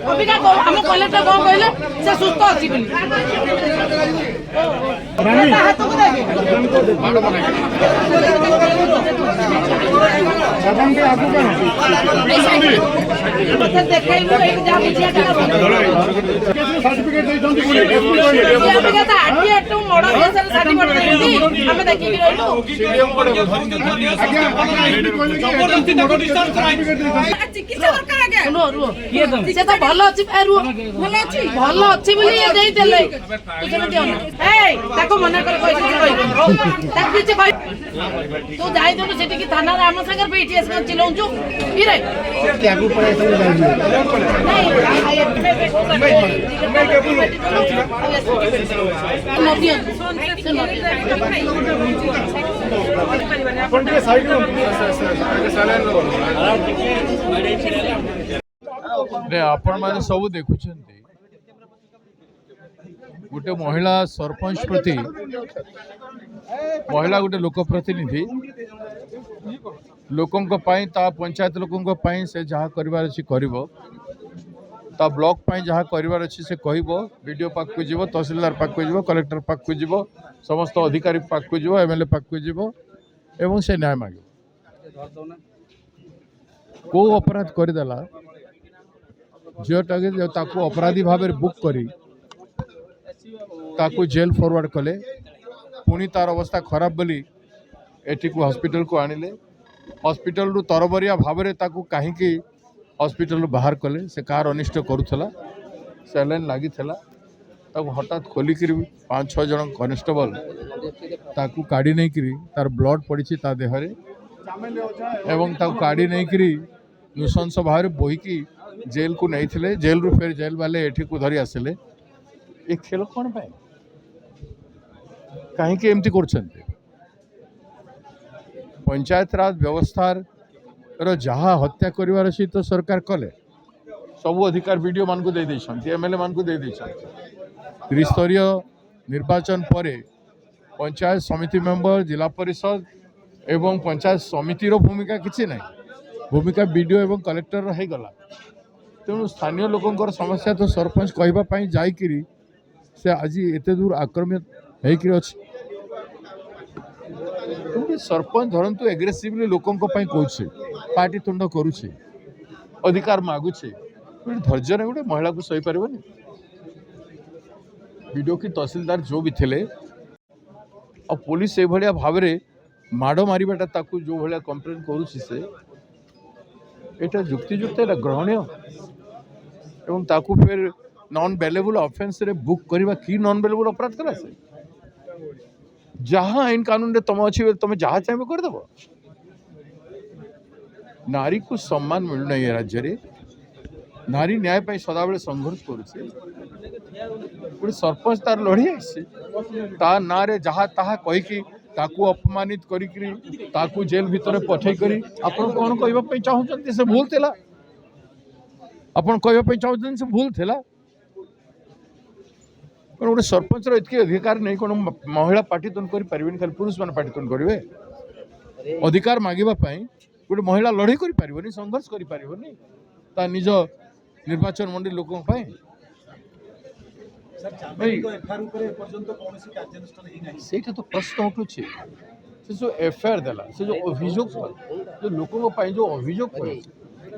हम कलेक्टर कौन कहले से सुस्थ अच्छी भल अच्छी मना कर तू जाई से थाना आम सागर पीटीएस चिलाऊचु आपण मैंने सब देखुं गोटे महिला सरपंच प्रति महिला गोटे लोकप्रतिनिधि लोकों पंचायत लोकों से जहाँ करिवार अछि करिवो ता ब्लॉक पाई जहाँ करिवार अछि से कहबो वीडियो पाक को जीवो तहसीलदार पाक को जीवो कलेक्टर पाक को जीवो समस्त अधिकारी पाक को जीवो एमएलए पाक को जीवो एवं से न्याय मांगे को अपराध करदेला झीटा के अपराधी भाव बुक करी ताकू जेल फॉरवर्ड कले पुणी तार अवस्था खराब बोली एटी को हॉस्पिटल को आनिले हॉस्पिटल रु तरबरिया भाव में ताकू कहीं हॉस्पिटल बाहर कले से कार अनिष्ट करूला सैलाइन लगी हठात खोलिक 5-6 जन कनेस्टेबल ताकू काढ़ी नहीं तार ब्लड पड़ी ता देहरे एवं ताकू काढ़ी नहीं नृशंस भाव बोहीकी जेल को नहीं थे जेल रु फिर जेल वाले एठी को धरी आसिले ये खेल कौन पाए कहीं एमती कर पंचायत राज व्यवस्था जहाँ हत्या करिवार अछि तो सरकार कले सब अधिकार वीडियो मान को दे देछन एमएलए मान को दे देछन त्रिस्तरीय निर्वाचन पर पंचायत समिति मेंबर जिला परिषद एवं पंचायत समिति रो भूमिका किछि नहीं भूमिका वीडियो एवं कलेक्टर हो गला तेणु स्थानीय लोकंकर समस्या तो सरपंच कहवाई जाइकिरी से आज एत दूर आक्रमित होकर अच्छी सरपंच धरतु एग्रेसिवली लोकों कहूँ पार्टी तुंड करुचे अधिकार मागुचे धैर्य गोटे महिला को सही पार वीडियो की तहसीलदार जो भी थे और पुलिस से भाया भाव माड़ मारिबाटा जो भाया कंप्लेन करुच्ची से यहाँ जुक्तियुक्त ग्रहणीय एवं ताकू फिर नॉन बेलेबल ऑफेंस रे बुक करवा की नॉन बेलेबल अपराध करा से जहाँ आईन कानून रे तुम अच्छी तुम जहाँ चाहिए करदेव नारी को सम्मान मिलूना ये राज्य रे नारी न्याय पाई सदाबले संघर्ष कर सरपंच तार लड़ी ता ना रे जहाँ ताहा कहीकि ताकू अपमानित करी ताकू जेल भितर पठे करी आपण कौन कहवाई चाहते से भूल थिला आपण कहवाई चाहते से भूल थिला गोटे सरपंच इतके अधिकार नहीं कौन महिला पाटीतुन कर पारिबेनी खाली पुरुष मैंने पाटीतुन करेंगे अधिकार मांगवाई गोटे महिला लड़ाई कर पारिबनी संघर्ष कर पारिबनी ता निज निर्वाचन मंडली लोकों से तो प्रश्न उठू से जो एफआईआर देला से जो अभियोग जो लोकों जो अभियोग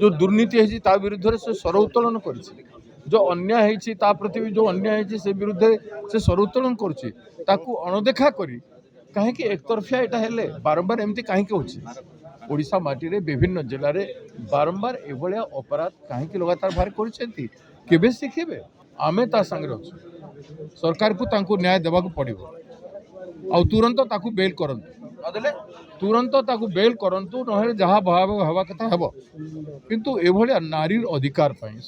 जो दुर्नीति है ता विरुद्ध से स्वर उत्तोलन कर जो अन्याय है ता प्रति जो अन्याय है से विरुद्ध से स्वर उत्तोलन करुच्ची ताकू अणदेखा करी कहीं एक तरफिया यहाँ हेले बारंबार एमती कहीं ओडिशा माटी रे विभिन्न जिले में बारंबार एभलिया अपराध कहीं लगातार बाहर कर शिखे आमे ता संगे अच्छु सरकार को तांको न्याय देवा पड़ो आ तुरंत ताकू बेल करंतु तुरंत ताकू बेल करंतु नहे जहाँ भाव हवा कथा हेब किंतु एभलिया नारी अधिकार पाई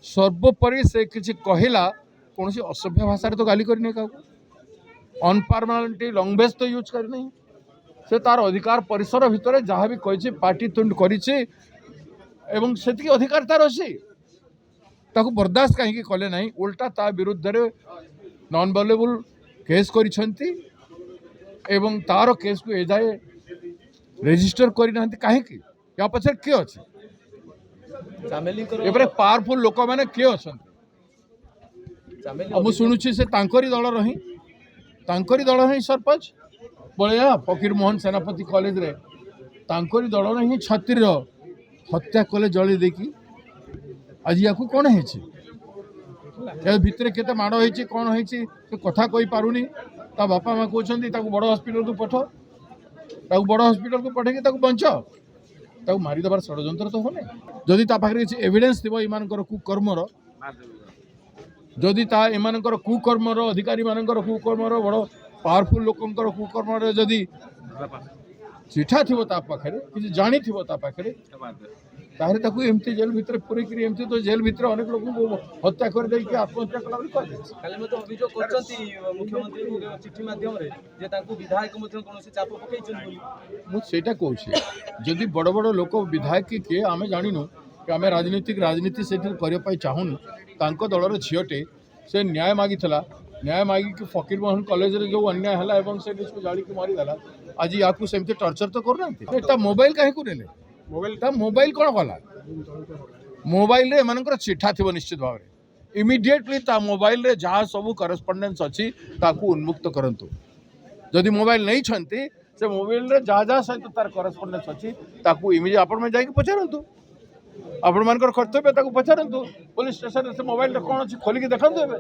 सर्वोपरि से किसी कहला कौन असभ्य भाषा तो गाली करनी क्या अनपार्मानेंटली लैंग्वेज तो यूज करनी से तार अधिकार परिसर भितर जहाँ भी कही पार्टी तुंड कर अधिकार तार अच्छी ताकू बर्दाश्त कहीं कले ना उल्टा ता विरुद्ध रे नॉन बेलेबल केस करिसेंती एवं तार केस को एजाए रेजिस्टर करना कहीं या पछे किए अच्छे एपरे पावरफुल लोक मैंने किए अच्छा शुणुची से तांकरी दल ही सरपंच बलिया फकीर मोहन सेनापति कॉलेज रे तांकरी दल ही छात्री हत्या कले जली देखी आज या कौन है भितर केते माड़ होती कौन होती कथा कही पारुनी ता बापा माँ कहते बड़ हस्पिटाल को पठ बड़ हस्पिटाल को पठे बंच मारिदेबार षड्यंत्र तो होने जदि किसी एविडेंस थी एमानकर कुकर्मर जदि एमानकर कुकर्मर अधिकारी मानकर कुकर्मर बड़ पावरफुल लोकंकर कुकर्मर जदि चिठा थी पाखे कि जानी थी पाखे ताहले ताकू एमती जेल भितर पूरी एमती तो जेल भितर अनेक लोक हत्या कर देकी आत्महत्या खाली मत अभियोग करछंती मुख्यमंत्री को चिट्ठी माध्यम रे जे ताकू विधायक मध्ये कोनोसी चाप पकेइछन बोली मु सेटा कहूछि जदि बड़ बड़ लोक विधायक के आमे जानिनु कि आमे राजनीति सेठी करिया पाई चाहुनु तांको दलर झियोटे से न्याय मागिथला न्याय मागी कि फकीर मोहन कॉलेज रे जो अन्याय हला एवं से को जाली के मारी देला आज याकू सेमते टॉर्चर तो करनांती एटा मोबाइल काहे को नेले मोबाइल कौन कला मोबाइल रे एमानकर चिठा थी निश्चित भाव में इमिडिएटली मोबाइल रे जहाँ सब करस्पंडेंस अच्छी ताकू उन्मुक्त करंतु जदि मोबाइल नहीं छंती से मोबाइल रे जहाँ जहाँ सहित तार करस्पंडेंस अच्छी ताकू इमिडिएट आपण में जाके पचारंतु आपण मानकर कर्तव्य ताकू पचारंतु पुलिस स्टेशन से मोबाइल रे कौन अच्छी खोलिक देखंतु एबे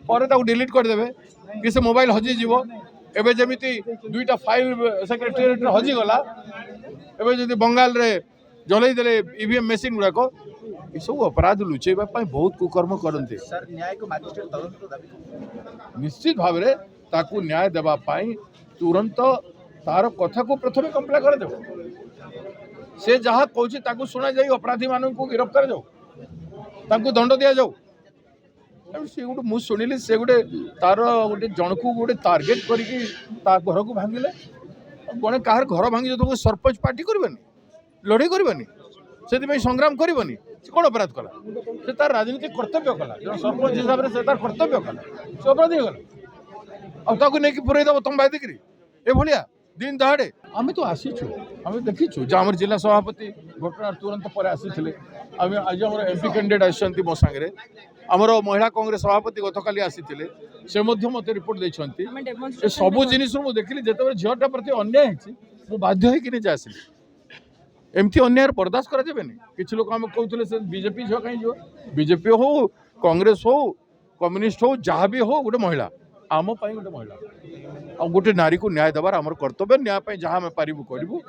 पर ताकू डिलीट कर देबे कि से मोबाइल हजि जीवो एबे जेमिति दुईटा फाइल सेक्रेटरीएट रे हजि गला एबे जदि बंगाल रे जलई देले ईवीएम मशीन गुड़ाक ये सब अपराध लुचेबा बहुत कुकर्म करते निश्चित भाव में ताकू न्याय देवा तुरंत तार कथा को प्रथम कंप्लेन कर देव से जहाँ कहूँ ताकू शुणा जाए अपराधी मान को गिरफ्त कर जाओ ताकू दंड दि जाऊ से गोटे मुझे शुणिली से गोटे तार गोटे जन को गोटे टार्गेट करके घर को भांगिले गणे कहार घर भांगी जो सरपंच पार्टी करबेनी लड़े करबेनी से संग्राम करबेनी से कौन अपराध कला से तार राजनीतिक कर्तव्य कला जो सरपंच हिसाब से तार कर्तव्य कला से अपराधी गला आगे नहीं पुरई देव तुम बाय देखिरी ए भलिया दिन दहाड़े आम तो आसीचु आम देखीचु जो आम जिला सभापति घटना तुरंत पर आसी आज आम एमपी कैंडिडेट आसछंती मो सांगे आमर महिला कांग्रेस सभापति गतकाली आसी से मत रिपोर्ट देछंती सबू जिनिस मु देखिली जेते झीटा प्रति अन्याय है बाध्य होकर आसिली एमती अन्याय बर्दाश्त कराजेनि किसी लोक आम कहते से बीजेपी झील कहीं जो बीजेपी हो कांग्रेस हो कम्युनिस्ट हो जहाँ भी हो गोटे महिला आम गोटे महिला गोटे नारी को न्याय देवार आम कर्तव्य न्याय जहाँ आम पारू करूँ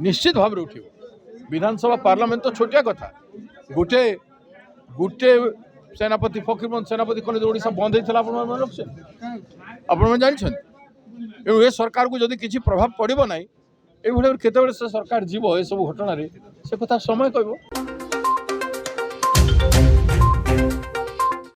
निश्चित भाव में उठ विधानसभा पार्लियामेंट तो छोटिया कथा गोटे गोटे सेनापति फकीरमोहन सेनापति कॉलेज ओडिशा बंद होता आप जानते ए सरकार को जदि किसी प्रभाव पड़ो ना ये केते से सरकार जीव ए सब घटना से कथा समय कहब।